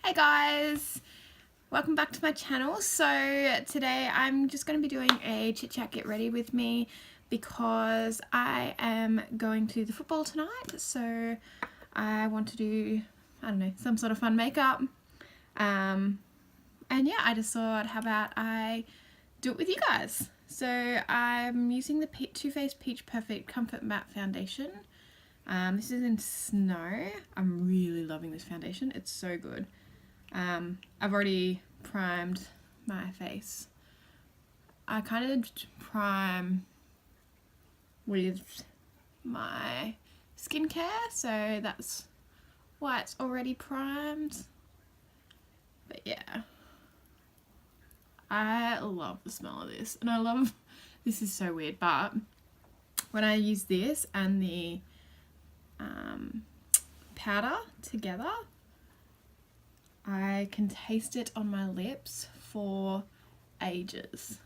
Hey guys, welcome back to my channel. So today I'm just going to be doing a chit chat get ready with me because I am going to the football tonight, so I want to do, I don't know, some sort of fun makeup, and yeah, I just thought how about I do it with you guys. So I'm using the Too Faced Peach Perfect Comfort Matte Foundation. This is in Snow. I'm really loving this foundation, it's so good. I've already primed my face. I kind of prime with my skincare, so that's why it's already primed. But yeah, I love the smell of this, and I love, this is so weird, but when I use this and the powder together, I can taste it on my lips for ages,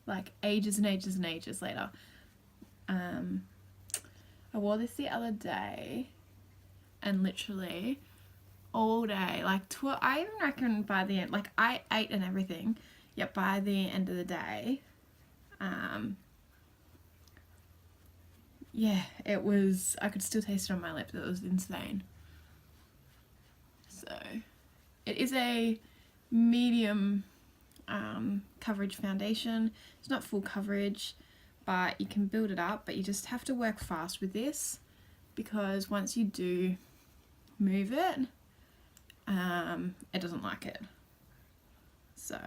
like ages and ages and ages later. I wore this the other day and literally all day, like I even reckon by the end, like I ate and everything, yet by the end of the day, yeah, it was, I could still taste it on my lips. It was insane. So it is a medium coverage foundation. It's not full coverage, but you can build it up, but you just have to work fast with this because once you do move it, it doesn't like it. So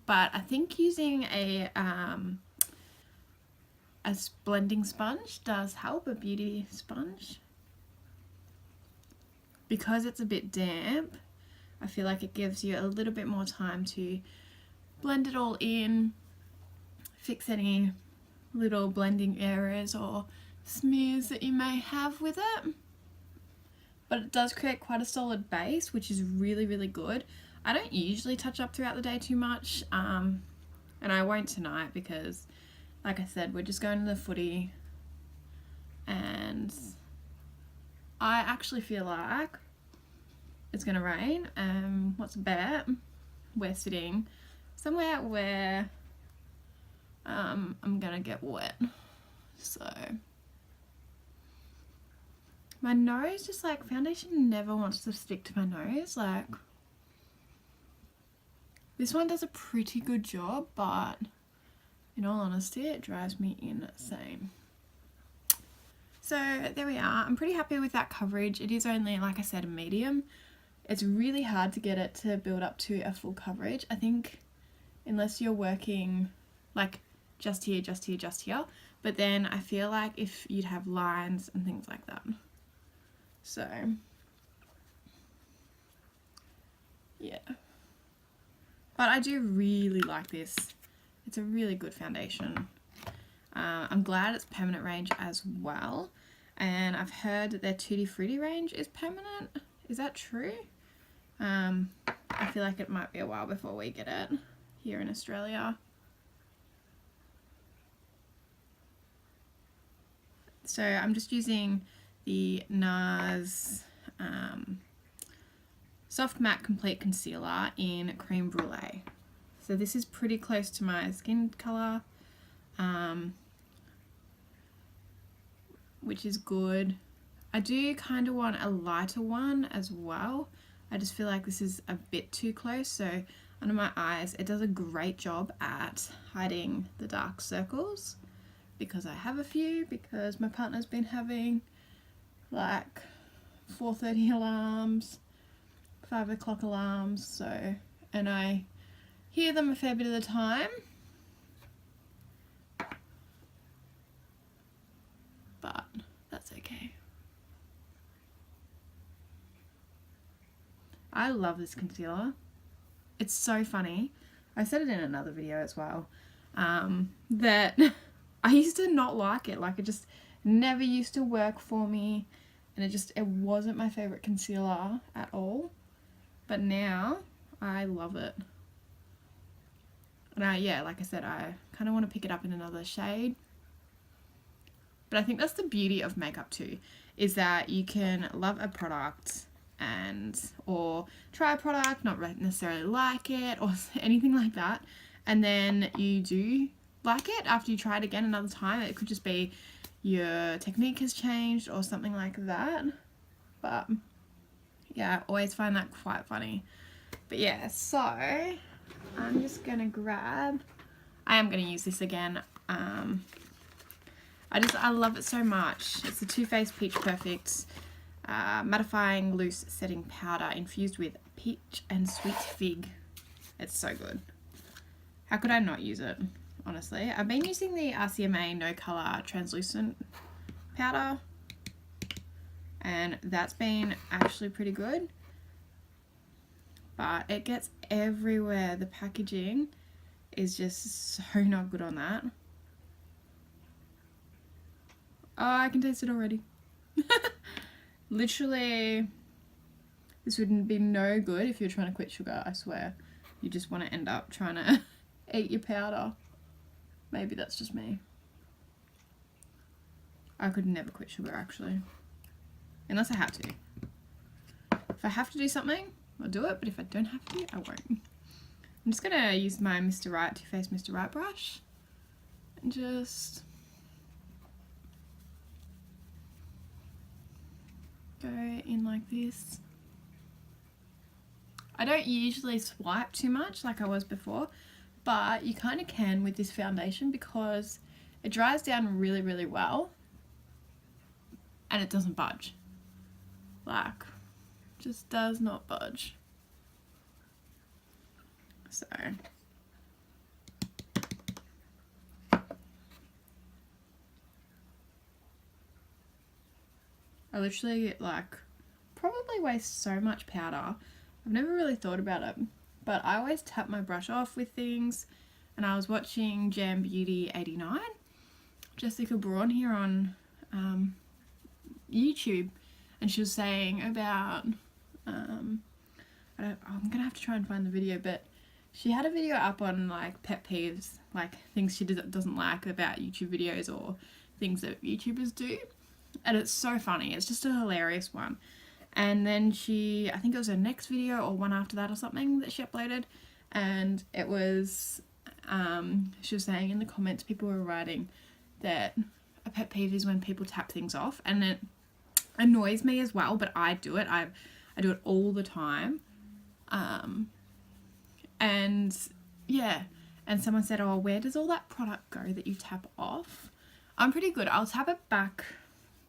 but I think using a blending sponge does help, a beauty sponge. Because it's a bit damp, I feel like it gives you a little bit more time to blend it all in, fix any little blending errors or smears that you may have with it. But it does create quite a solid base, which is really, really good. I don't usually touch up throughout the day too much, and I won't tonight because, like I said, we're just going to the footy, and I actually feel like it's gonna rain. What's a bet? We're sitting somewhere where I'm gonna get wet. So my nose, just like foundation never wants to stick to my nose. Like this one does a pretty good job, but in all honesty it drives me insane. So there we are. I'm pretty happy with that coverage. It is only, like I said, a medium. It's really hard to get it to build up to a full coverage. I think unless you're working like just here, just here, just here. But then I feel like if you'd have lines and things like that. So yeah. But I do really like this. It's a really good foundation. I'm glad it's permanent range as well. And I've heard that their Tutti Frutti range is permanent. Is that true? I feel like it might be a while before we get it here in Australia. So I'm just using the NARS Soft Matte Complete Concealer in Cream Brulee. So this is pretty close to my skin colour, which is good. I do kind of want a lighter one as well. I just feel like this is a bit too close, so under my eyes it does a great job at hiding the dark circles, because I have a few, because my partner's been having like 4:30 alarms, 5 o'clock alarms, so, and I hear them a fair bit of the time. But that's okay. I love this concealer. It's so funny. I said it in another video as well, that I used to not like it. Like it just never used to work for me, and it wasn't my favourite concealer at all. But now I love it. And yeah, like I said, I kind of want to pick it up in another shade. But I think that's the beauty of makeup too, is that you can love a product or try a product, not necessarily like it or anything like that, and then you do like it after you try it again another time. It could just be your technique has changed or something like that. But yeah, I always find that quite funny. But yeah, so I'm just gonna I am gonna use this again. I love it so much. It's the Too Faced Peach Perfect mattifying loose setting powder infused with peach and sweet fig. It's so good. How could I not use it, honestly? I've been using the RCMA No Colour Translucent powder, and that's been actually pretty good, but it gets everywhere. The packaging is just so not good on that. Oh, I can taste it already. Literally, this would be no good if you're trying to quit sugar, I swear. You just want to end up trying to eat your powder. Maybe that's just me. I could never quit sugar, actually. Unless I have to. If I have to do something, I'll do it, but if I don't have to, I won't. I'm just going to use my Mr. Right, Too Faced Mr. Right brush and just go in like this. I don't usually swipe too much like I was before, but you kind of can with this foundation because it dries down really, really well and it doesn't budge. Like, just does not budge. So I literally probably waste so much powder. I've never really thought about it, but I always tap my brush off with things. And I was watching Jam Beauty 89, Jessica Braun here on YouTube, and she was saying about I'm gonna have to try and find the video, but she had a video up on like pet peeves, like things she doesn't like about YouTube videos or things that YouTubers do. And it's so funny. It's just a hilarious one. And then I think it was her next video or one after that or something that she uploaded, and it was she was saying in the comments, people were writing that a pet peeve is when people tap things off, and it annoys me as well, but I do it. I do it all the time. And yeah, and someone said, oh, where does all that product go that you tap off? I'm pretty good. I'll tap it back.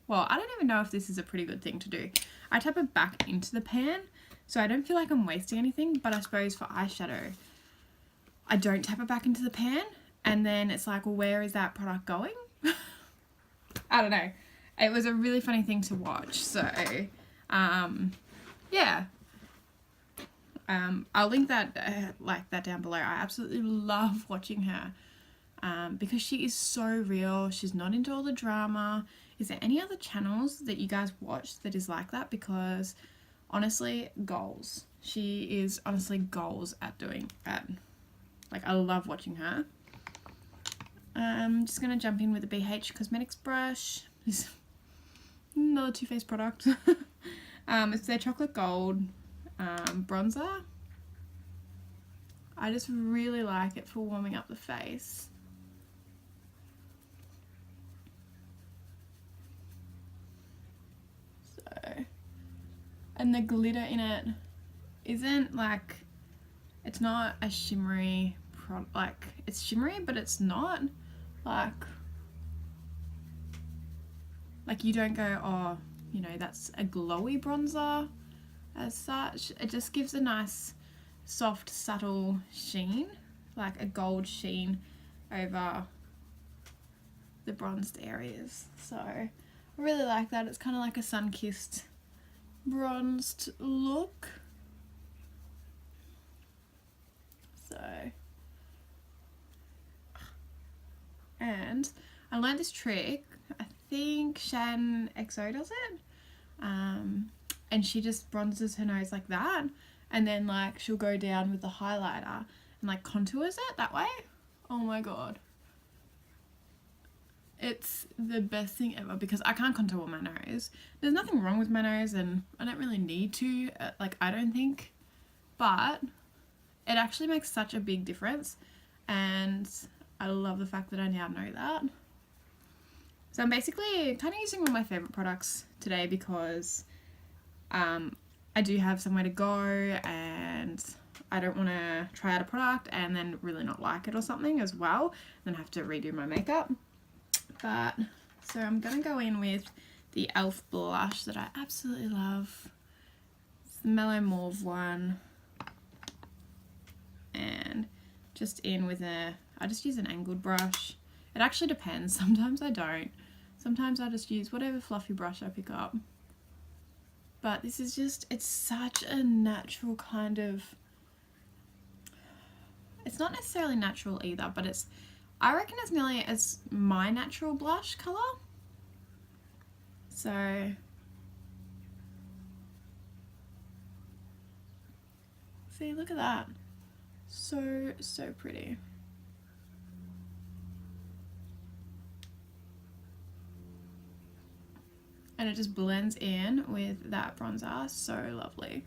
Well, I don't even know if this is a pretty good thing to do. I tap it back into the pan, so I don't feel like I'm wasting anything, but I suppose for eyeshadow, I don't tap it back into the pan, and then it's like, well, where is that product going? I don't know. It was a really funny thing to watch, so, yeah. I'll link that, that down below. I absolutely love watching her, because she is so real. She's not into all the drama. Is there any other channels that you guys watch that is like that? Because honestly, goals. She is honestly goals at doing that. Like, I love watching her. I'm just gonna jump in with the BH Cosmetics brush. This another Too Faced product. It's their chocolate gold bronzer. I just really like it for warming up the face. And the glitter in it isn't like, it's not a shimmery like, it's shimmery, but it's not like you don't go, oh, you know, that's a glowy bronzer as such. It just gives a nice soft, subtle sheen, like a gold sheen over the bronzed areas. So I really like that. It's kind of like a sun-kissed bronzed look. So, and I learned this trick, I think Shan XO does it, and she just bronzes her nose like that, and then like she'll go down with the highlighter and like contours it that way. Oh my god, It's the best thing ever because I can't contour my nose. There's nothing wrong with my nose and I don't really need to, like I don't think, but it actually makes such a big difference and I love the fact that I now know that. So I'm basically kind of using all my favourite products today because I do have somewhere to go and I don't want to try out a product and then really not like it or something as well, then have to redo my makeup. But so I'm going to go in with the e.l.f. blush that I absolutely love. It's the Mellow Mauve one. And just in with I just use an angled brush. It actually depends. Sometimes I don't. Sometimes I just use whatever fluffy brush I pick up. But this is just, it's such a natural kind of, it's not necessarily natural either, but it's, I reckon it's nearly as my natural blush colour. So, see, look at that. So, so pretty. And it just blends in with that bronzer. So lovely.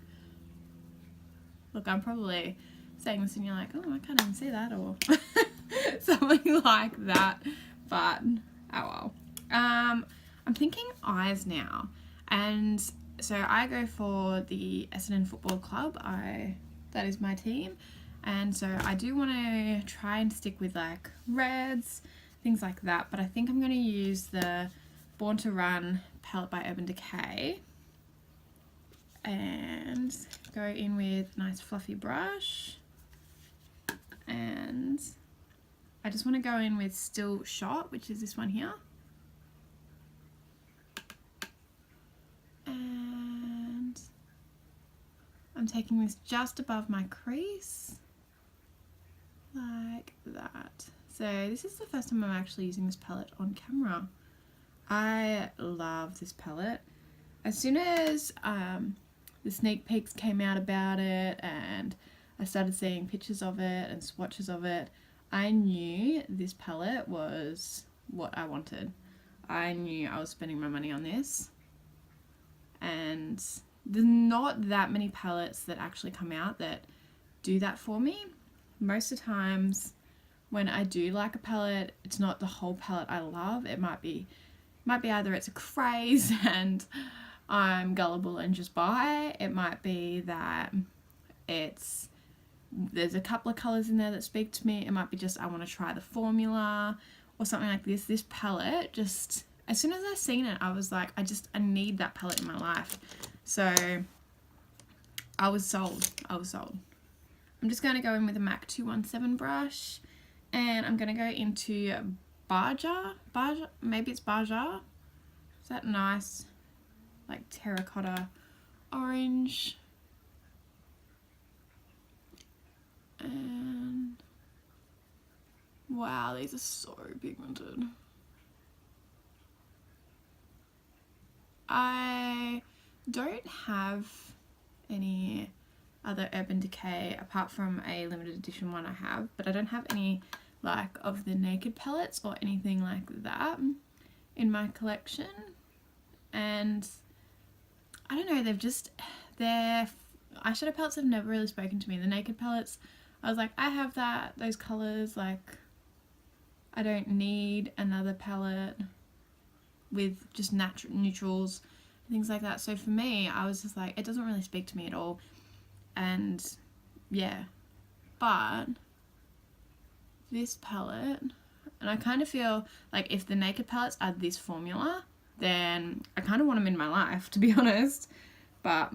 Look, I'm probably saying this and you're like, oh, I can't even see that, or something like that. But, oh well. I'm thinking eyes now. And so I go for the Essendon Football Club. That is my team. And so I do want to try and stick with like reds, things like that. But I think I'm going to use the Born to Run palette by Urban Decay and go in with a nice fluffy brush, and I just want to go in with Still Shot, which is this one here, and I'm taking this just above my crease like that. So this is the first time I'm actually using this palette on camera. I love this palette. As soon as the sneak peeks came out about it and I started seeing pictures of it and swatches of it, I knew this palette was what I wanted. I knew I was spending my money on this. And there's not that many palettes that actually come out that do that for me. Most of the times when I do like a palette, it's not the whole palette I love. It might be either it's a craze and I'm gullible and just buy. It might be that there's a couple of colours in there that speak to me. It might be just I want to try the formula or something like this. This palette, just as soon as I seen it, I was like, I need that palette in my life. So I was sold. I'm just going to go in with a MAC 217 brush and I'm going to go into Baja, maybe it's Baja. Is that nice? Like terracotta orange. And wow, these are so pigmented. I don't have any other Urban Decay apart from a limited edition one I have, but I don't have any like of the Naked palettes or anything like that in my collection. And I don't know, their eyeshadow palettes have never really spoken to me. The Naked palettes, I was like, I have those colours, like I don't need another palette with just natural neutrals, things like that. So for me, I was just like, it doesn't really speak to me at all. And yeah, but this palette, and I kind of feel like if the Naked palettes are this formula, then I kind of want them in my life, to be honest. But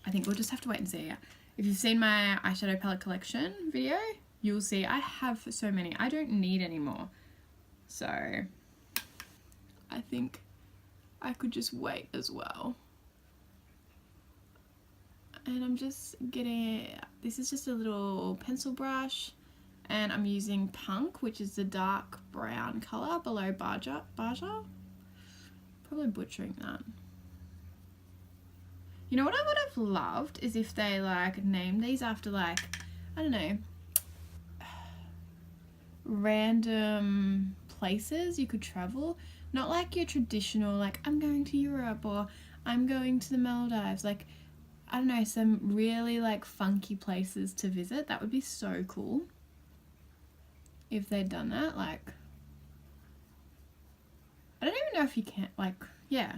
I think we'll just have to wait and see. If you've seen my eyeshadow palette collection video, you'll see I have so many. I don't need any more. So I think I could just wait as well. And I'm just getting, this is just a little pencil brush. And I'm using Punk, which is the dark brown colour below Baja. Probably butchering that. You know what I would have loved is if they like named these after like, I don't know, random places you could travel. Not like your traditional, like, I'm going to Europe or I'm going to the Maldives. Like, I don't know, some really, like, funky places to visit. That would be so cool if they'd done that. Like, I don't even know if you can, like, yeah.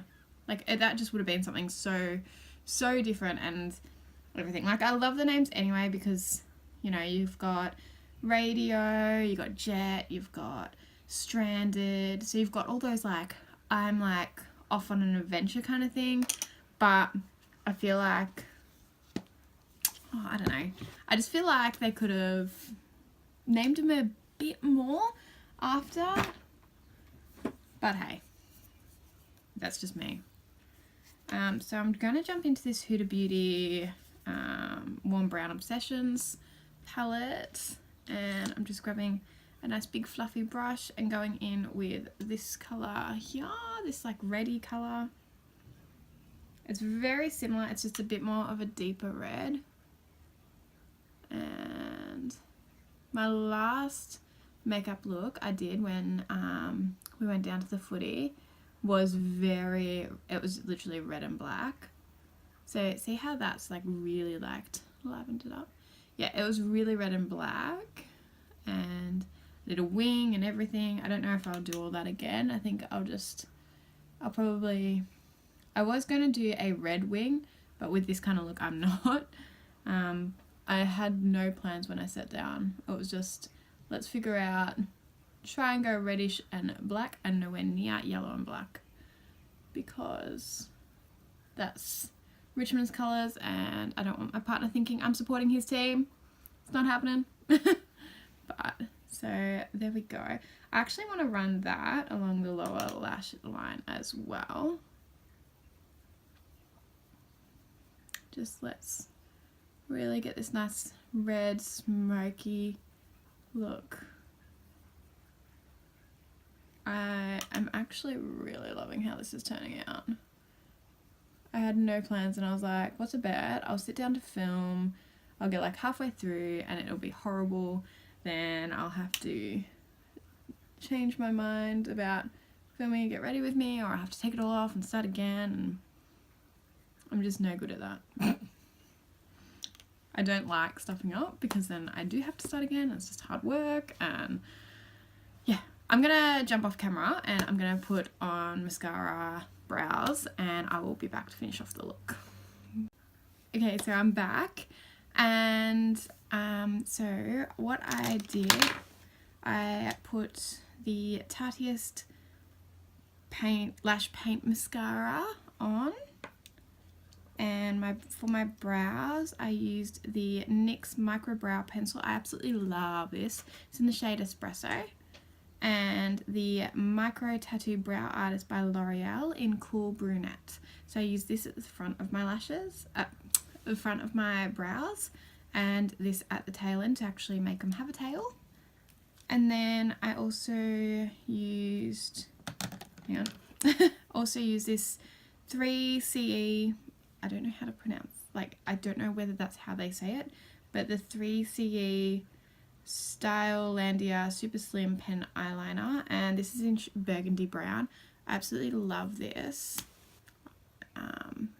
Like, that just would have been something so, so different and everything. Like, I love the names anyway because, you know, you've got Radio, you've got Jet, you've got Stranded. So you've got all those, like, I'm, like, off on an adventure kind of thing. But I feel like, oh, I don't know. I just feel like they could have named him a bit more after. But hey, that's just me. So I'm going to jump into this Huda Beauty Warm Brown Obsessions palette, and I'm just grabbing a nice big fluffy brush and going in with this colour here, this like reddy colour. It's very similar, it's just a bit more of a deeper red. And my last makeup look I did when we went down to the footy was it was literally red and black. So see how that's like really like lavendered up? Yeah, it was really red and black, and I did a wing and everything. I don't know if I'll do all that again. I think I was going to do a red wing, but with this kind of look I'm not. I had no plans when I sat down. It was just, let's figure out, try and go reddish and black and nowhere near yellow and black, because that's Richmond's colours and I don't want my partner thinking I'm supporting his team. It's not happening. But, so there we go. I actually want to run that along the lower lash line as well. Just let's really get this nice red smoky look. I am actually really loving how this is turning out. I had no plans and I was like, what's a bet? I'll sit down to film, I'll get like halfway through and it'll be horrible, then I'll have to change my mind about filming and get ready with me, or I have to take it all off and start again, and I'm just no good at that. I don't like stuffing up because then I do have to start again. It's just hard work, and yeah. I'm gonna jump off camera and I'm gonna put on mascara, brows, and I will be back to finish off the look. Okay, so I'm back, and so what I did, I put the Tarteist Lash Paint Mascara on. And for my brows, I used the NYX Micro Brow Pencil. I absolutely love this. It's in the shade Espresso. And the Micro Tattoo Brow Artist by L'Oreal in Cool Brunette. So I use this at the front of my lashes, at the front of my brows, and this at the tail end to actually make them have a tail. And then I also used, hang on, also used this 3CE, I don't know how to pronounce, like, I don't know whether that's how they say it, but the 3CE Stylelandia Super Slim Pen Eyeliner, and this is in Burgundy Brown. I absolutely love this.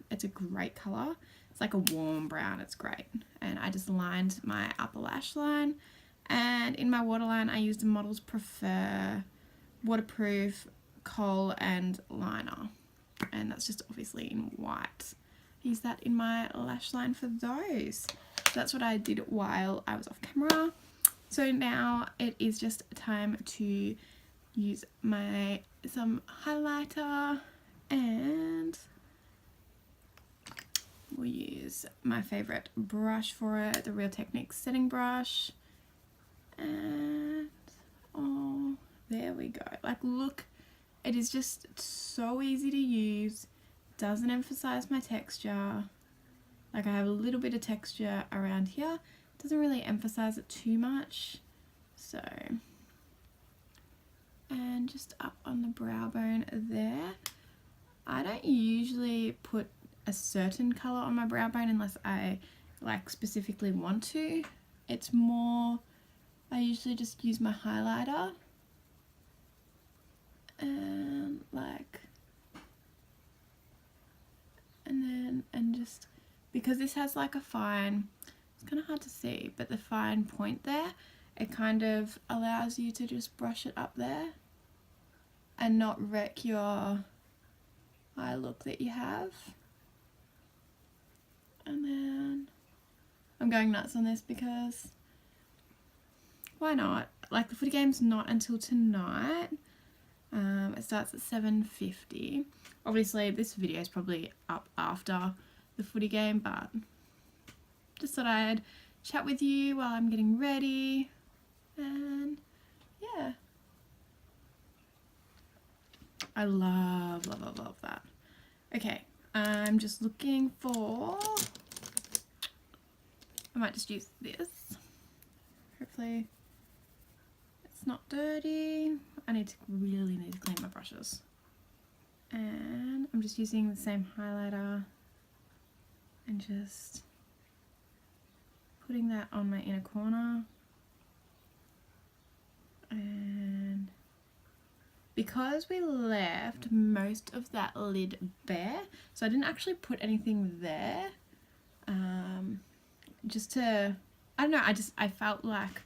It's a great colour. It's like a warm brown, it's great. And I just lined my upper lash line, and in my waterline I used the Models Prefer Waterproof Kohl and Liner, and that's just obviously in white. Use that in my lash line for those. So that's what I did while I was off camera. So now it is just time to use some highlighter, and we'll use my favourite brush for it, the Real Techniques setting brush. And oh, there we go. Like, look, it is just so easy to use. Doesn't emphasize my texture. Like, I have a little bit of texture around here, doesn't really emphasize it too much. So, and just up on the brow bone there. I don't usually put a certain color on my brow bone unless I like specifically want to. It's more I usually just use my highlighter and just because this has like a fine, it's kind of hard to see, but the fine point there, it kind of allows you to just brush it up there and not wreck your eye look that you have. And then I'm going nuts on this because why not? Like, the footy game's not until tonight. It starts at 7:50. Obviously this video is probably up after the footy game, but just thought I'd chat with you while I'm getting ready. And yeah, I love that. Okay, I'm just looking for, I might just use this, hopefully it's not dirty. I really need to clean my brushes. And I'm just using the same highlighter and just putting that on my inner corner. And because we left most of that lid bare, so I didn't actually put anything there, just to, I don't know, I felt like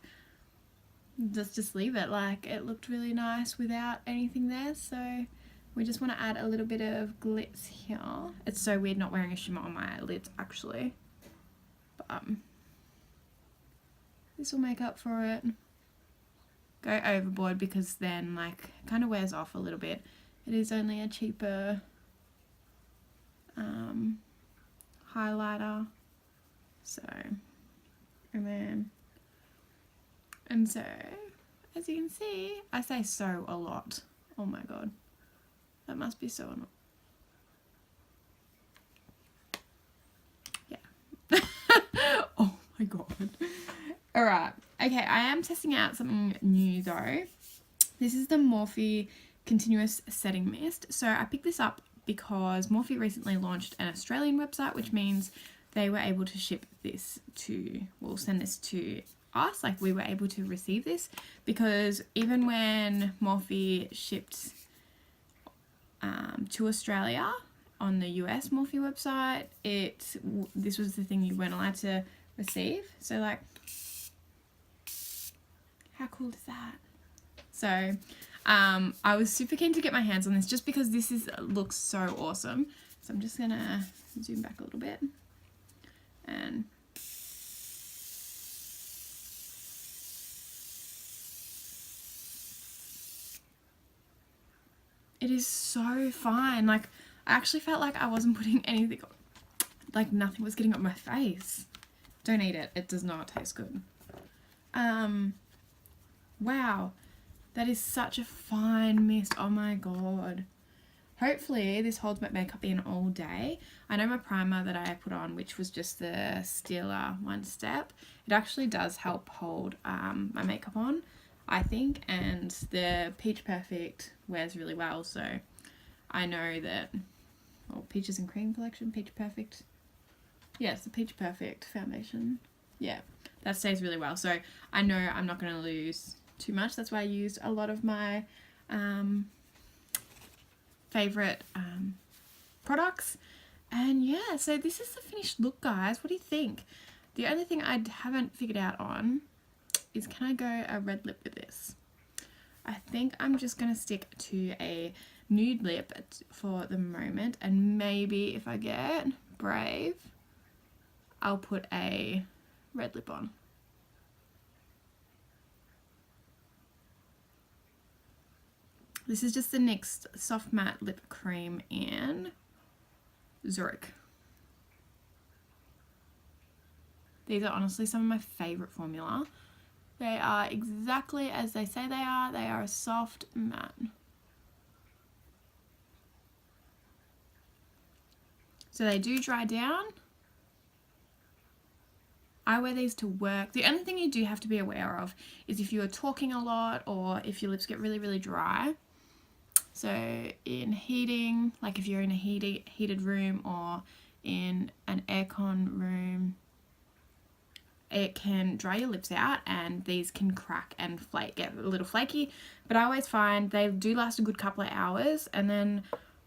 just leave it, like it looked really nice without anything there. So we just want to add a little bit of glitz here. It's so weird not wearing a shimmer on my lids actually, but this will make up for it. Go overboard because then like it kind of wears off a little bit. It is only a cheaper highlighter, so and so as you can see, I say so a lot. Oh my god, that must be so annoying. Yeah. Oh my god. Alright, okay, I am testing out something new though. This is the Morphe Continuous Setting Mist. So I picked this up because Morphe recently launched an Australian website, which means they were able to ship this to, well, send this to us, like we were able to receive this, because even when Morphe shipped to Australia on the US Morphe website, this was the thing you weren't allowed to receive. So like, how cool is that? So I was super keen to get my hands on this just because this looks so awesome. So I'm just gonna zoom back a little bit, and it is so fine. Like, I actually felt like I wasn't putting anything on, like nothing was getting on my face. Don't eat it, it does not taste good. Wow, that is such a fine mist. Oh my god. Hopefully this holds my makeup in all day. I know my primer that I put on, which was just the Stila One Step, it actually does help hold my makeup on, I think, and the Peach Perfect wears really well, so I know that, well, Peaches and Cream collection, Peach Perfect, yeah, it's the Peach Perfect foundation, yeah, that stays really well, so I know I'm not going to lose too much. That's why I used a lot of my favorite products. And yeah, so this is the finished look, guys. What do you think? The only thing I haven't figured out on is, can I go a red lip with this? I think I'm just gonna stick to a nude lip for the moment, and maybe if I get brave, I'll put a red lip on. This is just the NYX Soft Matte Lip Cream in Zurich. These are honestly some of my favourite formula. They are exactly as they say they are. They are a soft matte. So they do dry down. I wear these to work. The only thing you do have to be aware of is if you are talking a lot or if your lips get really, really dry. So in heating, like if you're in a heated room or in an aircon room, it can dry your lips out and these can crack and get a little flaky, but I always find they do last a good couple of hours, and then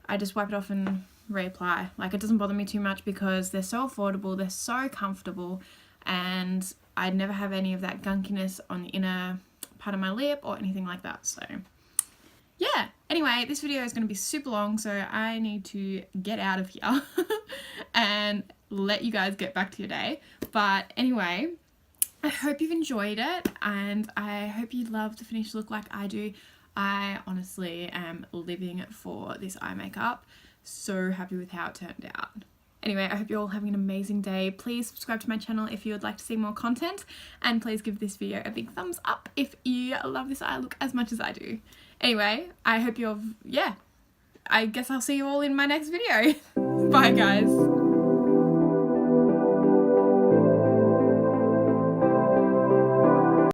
I just wipe it off and reapply. Like, it doesn't bother me too much because they're so affordable, they're so comfortable, and I never have any of that gunkiness on the inner part of my lip or anything like that. So yeah, anyway, this video is going to be super long, so I need to get out of here and let you guys get back to your day. But anyway, I hope you've enjoyed it, and I hope you love the finished look like I do. I honestly am living for this eye makeup. So happy with how it turned out. Anyway, I hope you're all having an amazing day. Please subscribe to my channel if you would like to see more content, and please give this video a big thumbs up if you love this eye look as much as I do. Anyway, I hope I guess I'll see you all in my next video. Bye guys.